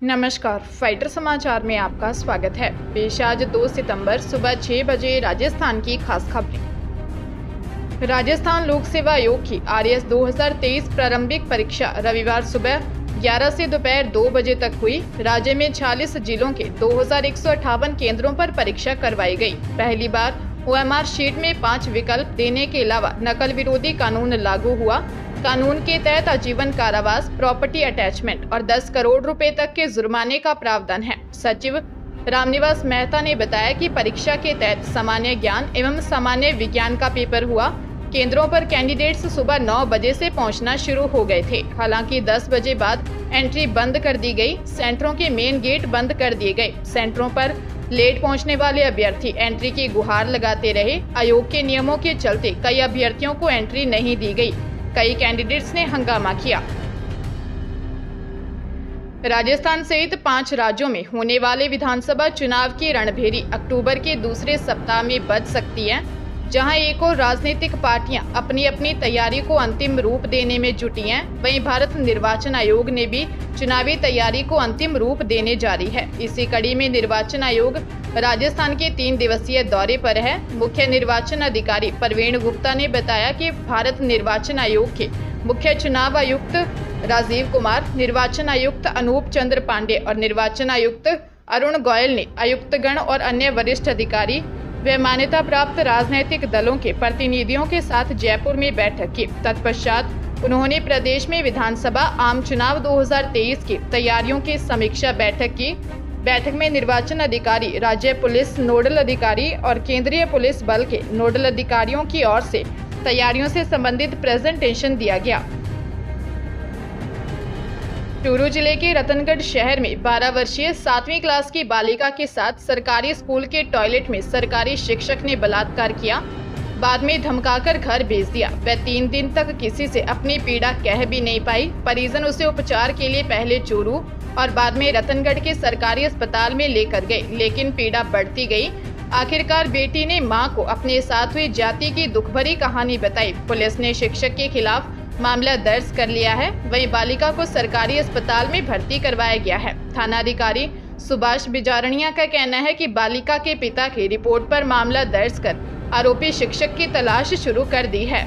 नमस्कार, फाइटर समाचार में आपका स्वागत है। पेश आज 2 सितंबर सुबह 6 बजे राजस्थान की खास खबरें। राजस्थान लोक सेवा आयोग की RS 2023 प्रारंभिक परीक्षा रविवार सुबह 11 से दोपहर 2 बजे तक हुई। राज्य में 46 जिलों के 2158 केंद्रों पर परीक्षा करवाई गई। पहली बार OMR शीट में 5 विकल्प देने के अलावा नकल विरोधी कानून लागू हुआ। कानून के तहत आजीवन कारावास, प्रॉपर्टी अटैचमेंट और 10 करोड़ रुपए तक के जुर्माने का प्रावधान है। सचिव रामनिवास मेहता ने बताया कि परीक्षा के तहत सामान्य ज्ञान एवं सामान्य विज्ञान का पेपर हुआ। केंद्रों पर कैंडिडेट्स सुबह 9 बजे से पहुंचना शुरू हो गए थे। हालांकि 10 बजे बाद एंट्री बंद कर दी गई। सेंटरों के मेन गेट बंद कर दिए गए। सेंटरों पर लेट पहुंचने वाले अभ्यर्थी एंट्री की गुहार लगाते रहे। आयोग के नियमों के चलते कई अभ्यर्थियों को एंट्री नहीं दी गई। कई कैंडिडेट्स ने हंगामा किया। राजस्थान सहित 5 राज्यों में होने वाले विधानसभा चुनाव की रणभेरी अक्टूबर के दूसरे सप्ताह में बज सकती है, जहां एक और राजनीतिक पार्टियां अपनी अपनी तैयारी को अंतिम रूप देने में जुटी हैं। वहीं भारत निर्वाचन आयोग ने भी चुनावी तैयारी को अंतिम रूप देने जारी है। इसी कड़ी में निर्वाचन आयोग राजस्थान के 3 दिवसीय दौरे पर है। मुख्य निर्वाचन अधिकारी प्रवीण गुप्ता ने बताया कि भारत निर्वाचन आयोग के मुख्य चुनाव आयुक्त राजीव कुमार, निर्वाचन आयुक्त अनूप चंद्र पांडे और निर्वाचन आयुक्त अरुण गोयल ने आयुक्तगण और अन्य वरिष्ठ अधिकारी व मान्यता प्राप्त राजनीतिक दलों के प्रतिनिधियों के साथ जयपुर में बैठक की। तत्पश्चात उन्होंने प्रदेश में विधानसभा आम चुनाव 2023 की तैयारियों की समीक्षा बैठक की। बैठक में निर्वाचन अधिकारी, राज्य पुलिस नोडल अधिकारी और केंद्रीय पुलिस बल के नोडल अधिकारियों की ओर से तैयारियों से संबंधित प्रेजेंटेशन दिया गया। चूरू जिले के रतनगढ़ शहर में 12 वर्षीय 7वीं क्लास की बालिका के साथ सरकारी स्कूल के टॉयलेट में सरकारी शिक्षक ने बलात्कार किया। बाद में धमकाकर घर भेज दिया। वह 3 दिन तक किसी से अपनी पीड़ा कह भी नहीं पाई। परिजन उसे उपचार के लिए पहले चूरू और बाद में रतनगढ़ के सरकारी अस्पताल में लेकर गए, लेकिन पीड़ा बढ़ती गई। आखिरकार बेटी ने मां को अपने साथ हुई जाति की दुखभरी कहानी बताई। पुलिस ने शिक्षक के खिलाफ मामला दर्ज कर लिया है। वहीं बालिका को सरकारी अस्पताल में भर्ती करवाया गया है। थानाधिकारी सुभाष बिजारणिया का कहना है कि बालिका के पिता की रिपोर्ट पर मामला दर्ज कर आरोपी शिक्षक की तलाश शुरू कर दी है।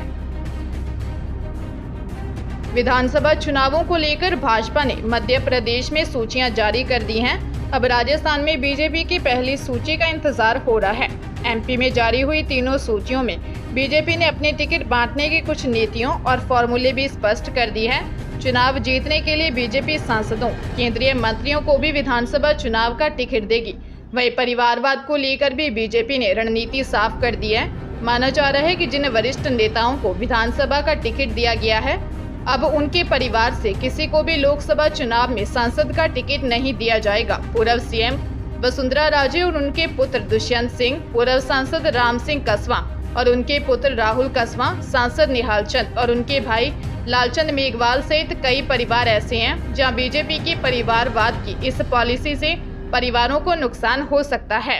विधानसभा चुनावों को लेकर भाजपा ने मध्य प्रदेश में सूचियां जारी कर दी हैं। अब राजस्थान में बीजेपी की पहली सूची का इंतजार हो रहा है। MP में जारी हुई तीनों सूचियों में बीजेपी ने अपने टिकट बांटने की कुछ नीतियों और फॉर्मूले भी स्पष्ट कर दी है। चुनाव जीतने के लिए बीजेपी सांसदों, केंद्रीय मंत्रियों को भी विधानसभा चुनाव का टिकट देगी। वहीं परिवारवाद को लेकर भी बीजेपी ने रणनीति साफ कर दी है। माना जा रहा है कि जिन वरिष्ठ नेताओं को विधानसभा का टिकट दिया गया है, अब उनके परिवार से किसी को भी लोकसभा चुनाव में सांसद का टिकट नहीं दिया जाएगा। पूर्व CM वसुंधरा राजे और उनके पुत्र दुष्यंत सिंह, पूर्व सांसद राम सिंह कसवा और उनके पुत्र राहुल कसवा, सांसद निहाल चंद और उनके भाई लालचंद मेघवाल सहित कई परिवार ऐसे हैं जहां बीजेपी की परिवारवाद की इस पॉलिसी से परिवारों को नुकसान हो सकता है।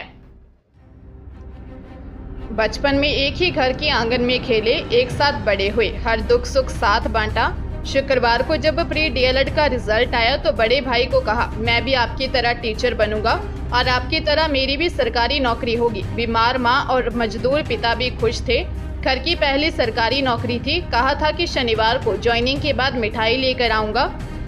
बचपन में एक ही घर के आंगन में खेले, एक साथ बड़े हुए, हर दुख सुख साथ बांटा। शुक्रवार को जब प्री DLED का रिजल्ट आया तो बड़े भाई को कहा, मैं भी आपकी तरह टीचर बनूंगा और आपकी तरह मेरी भी सरकारी नौकरी होगी। बीमार माँ और मजदूर पिता भी खुश थे। घर की पहली सरकारी नौकरी थी। कहा था कि शनिवार को ज्वाइनिंग के बाद मिठाई लेकर आऊंगा,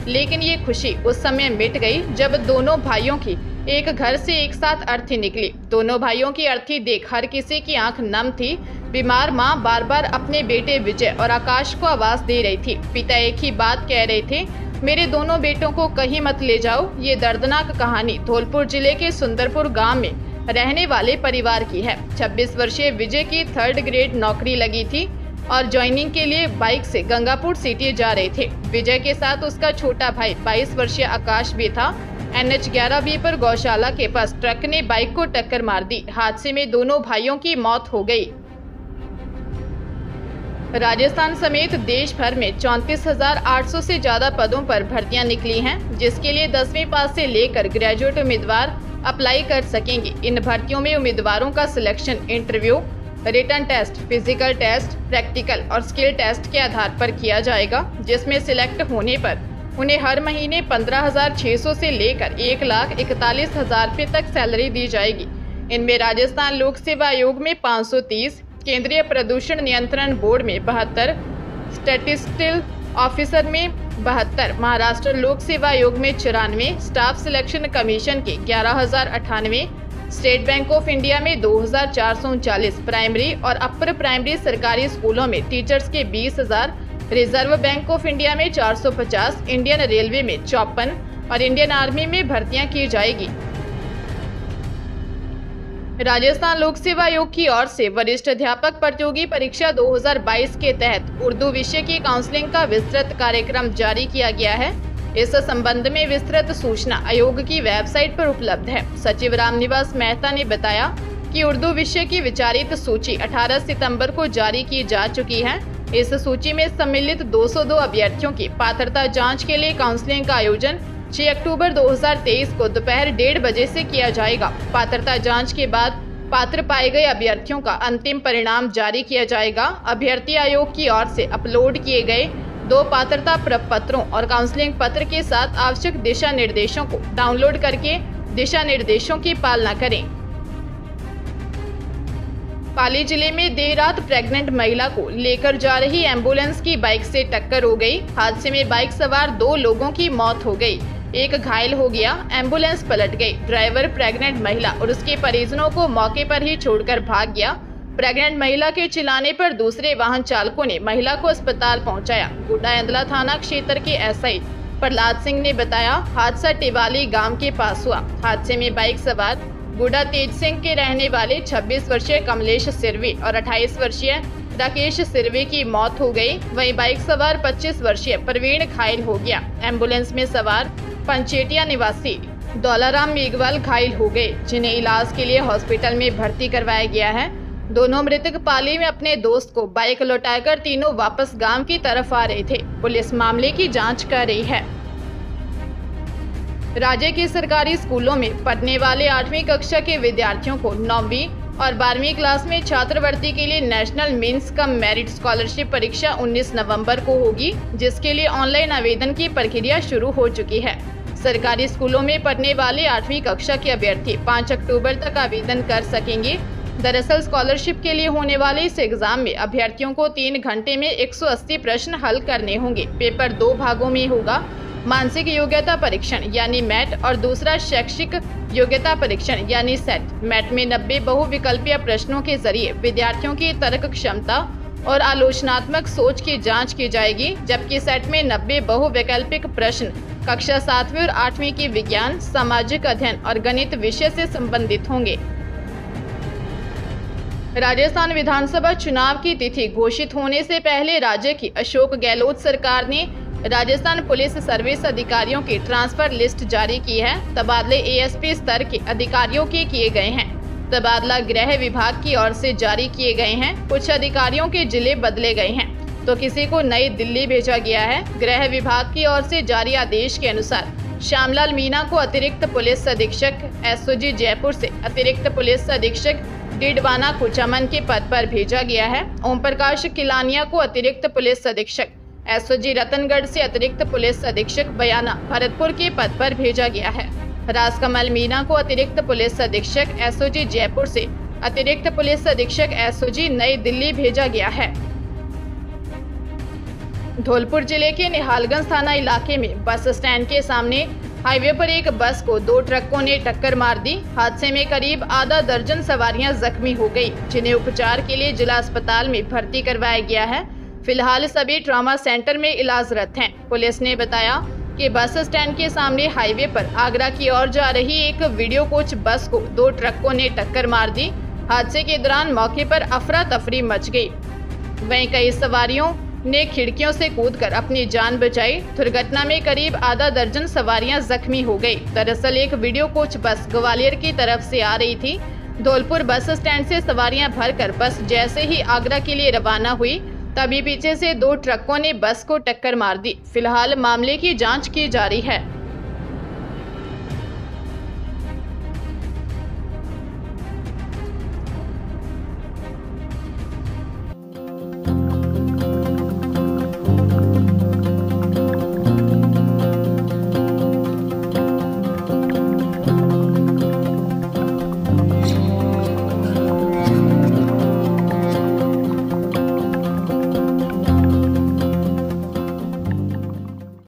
लेकिन ये खुशी उस समय मिट गई जब दोनों भाइयों की एक घर से एक साथ अर्थी निकली। दोनों भाइयों की अर्थी देख हर किसी की आंख नम थी। बीमार माँ बार बार अपने बेटे विजय और आकाश को आवाज दे रही थी। पिता एक ही बात कह रहे थे, मेरे दोनों बेटों को कहीं मत ले जाओ। ये दर्दनाक कहानी धौलपुर जिले के सुंदरपुर गांव में रहने वाले परिवार की है। 26 वर्षीय विजय की 3rd ग्रेड नौकरी लगी थी और ज्वाइनिंग के लिए बाइक से गंगापुर सिटी जा रहे थे। विजय के साथ उसका छोटा भाई 22 वर्षीय आकाश भी था। NH 11B पर गौशाला के पास ट्रक ने बाइक को टक्कर मार दी। हादसे में दोनों भाइयों की मौत हो गई। राजस्थान समेत देश भर में 34,800 से ज्यादा पदों पर भर्तियां निकली हैं, जिसके लिए 10वीं पास से लेकर ग्रेजुएट उम्मीदवार अप्लाई कर सकेंगे। इन भर्तियों में उम्मीदवारों का selection interview, written test, physical test, practical और स्किल टेस्ट के आधार पर किया जाएगा, जिसमें सिलेक्ट होने पर उन्हें हर महीने 15,600 से लेकर 1,41,000 रुपये तक सैलरी दी जाएगी। इनमें राजस्थान लोक सेवा आयोग में 530, केंद्रीय प्रदूषण नियंत्रण बोर्ड में 72, स्टैटिस्टिकल ऑफिसर में 72, महाराष्ट्र लोक सेवा आयोग में 94, स्टाफ सिलेक्शन कमीशन के 11,098, स्टेट बैंक ऑफ इंडिया में 2,439, प्राइमरी और अपर प्राइमरी सरकारी स्कूलों में टीचर्स के 20,000, रिजर्व बैंक ऑफ इंडिया में 450, इंडियन रेलवे में 54 और इंडियन आर्मी में भर्तियां की जाएगी। राजस्थान लोक सेवा आयोग की ओर से वरिष्ठ अध्यापक प्रतियोगी परीक्षा 2022 के तहत उर्दू विषय की काउंसलिंग का विस्तृत कार्यक्रम जारी किया गया है। इस संबंध में विस्तृत सूचना आयोग की वेबसाइट पर उपलब्ध है। सचिव रामनिवास मेहता ने बताया कि उर्दू विषय की विचारित सूची 18 सितंबर को जारी की जा चुकी है। इस सूची में सम्मिलित 202 अभ्यर्थियों की पात्रता जांच के लिए काउंसलिंग का आयोजन 6 अक्टूबर 2023 को दोपहर 1:30 बजे से किया जाएगा। पात्रता जांच के बाद पात्र पाए गए अभ्यर्थियों का अंतिम परिणाम जारी किया जाएगा। अभ्यर्थी आयोग की ओर से अपलोड किए गए 2 पात्रता प्रपत्रों और काउंसलिंग पत्र के साथ आवश्यक दिशा निर्देशों को डाउनलोड करके दिशा निर्देशों की पालना करें। पाली जिले में देर रात प्रेग्नेंट महिला को लेकर जा रही एम्बुलेंस की बाइक से टक्कर हो गई। हादसे में बाइक सवार 2 लोगों की मौत हो गई, एक घायल हो गया। एम्बुलेंस पलट गई। ड्राइवर प्रेग्नेंट महिला और उसके परिजनों को मौके पर ही छोड़कर भाग गया। प्रेग्नेंट महिला के चिल्लाने पर दूसरे वाहन चालकों ने महिला को अस्पताल पहुंचाया। गुड्डा थाना क्षेत्र के एसआई प्रहलाद सिंह ने बताया, हादसा टिवाली गांव के पास हुआ। हादसे में बाइक सवार गुड्डा तेज सिंह के रहने वाले 26 वर्षीय कमलेश सिरवी और 28 वर्षीय राकेश सिरवी की मौत हो गई। वहीं बाइक सवार 25 वर्षीय प्रवीण घायल हो गया। एम्बुलेंस में सवार पंचेटिया निवासी दौलाराम मेघवाल घायल हो गए, जिन्हें इलाज के लिए हॉस्पिटल में भर्ती करवाया गया है। दोनों मृतक पाली में अपने दोस्त को बाइक लौटाकर तीनों वापस गांव की तरफ आ रहे थे। पुलिस मामले की जांच कर रही है। राज्य के सरकारी स्कूलों में पढ़ने वाले 8वीं कक्षा के विद्यार्थियों को 9वीं और 12वीं क्लास में छात्रवृत्ति के लिए national means cum merit scholarship परीक्षा 19 नवंबर को होगी, जिसके लिए ऑनलाइन आवेदन की प्रक्रिया शुरू हो चुकी है। सरकारी स्कूलों में पढ़ने वाले 8वीं कक्षा के अभ्यर्थी 5 अक्टूबर तक आवेदन कर सकेंगे। दरअसल स्कॉलरशिप के लिए होने वाले इस एग्जाम में अभ्यर्थियों को 3 घंटे में 180 प्रश्न हल करने होंगे। पेपर 2 भागों में होगा, मानसिक योग्यता परीक्षण यानी मैट और दूसरा शैक्षिक योग्यता परीक्षण यानी सेट। मैट में 90 बहुविकल्पीय प्रश्नों के जरिए विद्यार्थियों की तर्क क्षमता और आलोचनात्मक सोच की जांच की जाएगी, जबकि सेट में 90 बहुवैकल्पिक प्रश्न कक्षा 7वीं और 8वीं की विज्ञान, सामाजिक अध्ययन और गणित विषय से संबंधित होंगे। राजस्थान विधानसभा चुनाव की तिथि घोषित होने से पहले राज्य की अशोक गहलोत सरकार ने राजस्थान पुलिस सर्विस अधिकारियों की ट्रांसफर लिस्ट जारी की है। तबादले एएसपी स्तर के अधिकारियों के किए गए हैं। तबादला गृह विभाग की ओर से जारी किए गए हैं। कुछ अधिकारियों के जिले बदले गए हैं तो किसी को नई दिल्ली भेजा गया है। गृह विभाग की ओर से जारी आदेश के अनुसार श्यामलाल मीणा को अतिरिक्त पुलिस अधीक्षक एसओजी जयपुर से अतिरिक्त पुलिस अधीक्षक डिडवाना कुचामन के पद पर भेजा गया है। ओम प्रकाश किलानिया को अतिरिक्त पुलिस अधीक्षक एसओजी रतनगढ़ से अतिरिक्त पुलिस अधीक्षक बयाना भरतपुर के पद पर भेजा गया है। राजकमल मीणा को अतिरिक्त पुलिस अधीक्षक एसओजी जयपुर से अतिरिक्त पुलिस अधीक्षक एसओजी नई दिल्ली भेजा गया है। धौलपुर जिले के निहालगंज थाना इलाके में बस स्टैंड के सामने हाईवे पर एक बस को 2 ट्रकों ने टक्कर मार दी। हादसे में करीब आधा दर्जन सवारियां जख्मी हो गई, जिन्हें उपचार के लिए जिला अस्पताल में भर्ती करवाया गया है। फिलहाल सभी ट्रॉमा सेंटर में इलाजरत हैं। पुलिस ने बताया कि बस स्टैंड के सामने हाईवे पर आगरा की ओर जा रही एक वीडियो कोच बस को 2 ट्रकों ने टक्कर मार दी। हादसे के दौरान मौके पर अफरा तफरी मच गई। वहीं कई सवारियों ने खिड़कियों से कूदकर अपनी जान बचाई। दुर्घटना में करीब आधा दर्जन सवारियां जख्मी हो गई। दरअसल एक वीडियो कोच बस ग्वालियर की तरफ से आ रही थी। धौलपुर बस स्टैंड से सवारियां भरकर बस जैसे ही आगरा के लिए रवाना हुई, तभी पीछे से 2 ट्रकों ने बस को टक्कर मार दी। फिलहाल मामले की जांच की जा रही है।